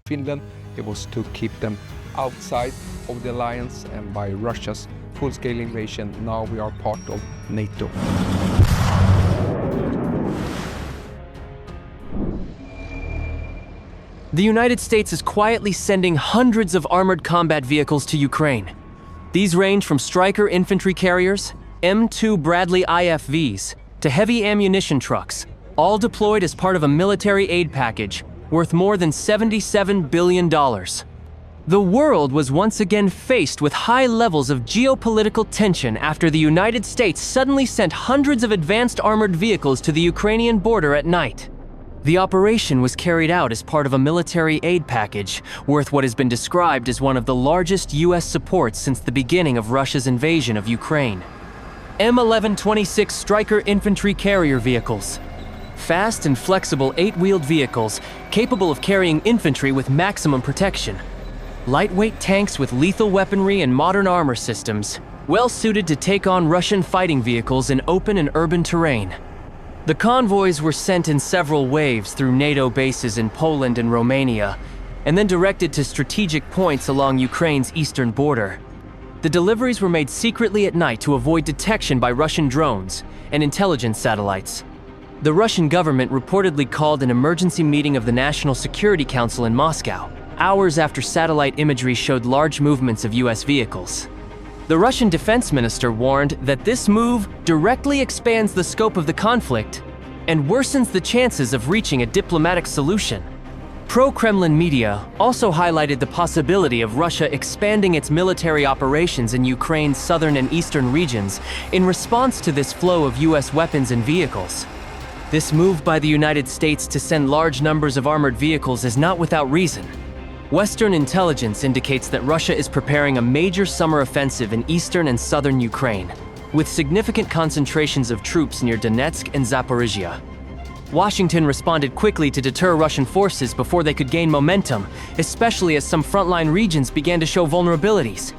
Finland. It was to keep them outside of the alliance, and by Russia's full-scale invasion, now we are part of NATO. The United States is quietly sending hundreds of armored combat vehicles to Ukraine. These range from Stryker infantry carriers, M2 Bradley IFVs, to heavy ammunition trucks, all deployed as part of a military aid package worth more than $77 billion. The world was once again faced with high levels of geopolitical tension after the United States suddenly sent hundreds of advanced armored vehicles to the Ukrainian border at night. The operation was carried out as part of a military aid package worth what has been described as one of the largest U.S. supports since the beginning of Russia's invasion of Ukraine. M1126 Stryker infantry carrier vehicles. Fast and flexible 8-wheeled vehicles capable of carrying infantry with maximum protection. Lightweight tanks with lethal weaponry and modern armor systems, well suited to take on Russian fighting vehicles in open and urban terrain. The convoys were sent in several waves through NATO bases in Poland and Romania, and then directed to strategic points along Ukraine's eastern border. The deliveries were made secretly at night to avoid detection by Russian drones and intelligence satellites. The Russian government reportedly called an emergency meeting of the National Security Council in Moscow, hours after satellite imagery showed large movements of US vehicles. The Russian defense minister warned that this move directly expands the scope of the conflict and worsens the chances of reaching a diplomatic solution. Pro-Kremlin media also highlighted the possibility of Russia expanding its military operations in Ukraine's southern and eastern regions in response to this flow of US weapons and vehicles. This move by the United States to send large numbers of armored vehicles is not without reason. Western intelligence indicates that Russia is preparing a major summer offensive in eastern and southern Ukraine, with significant concentrations of troops near Donetsk and Zaporizhia. Washington responded quickly to deter Russian forces before they could gain momentum, especially as some frontline regions began to show vulnerabilities.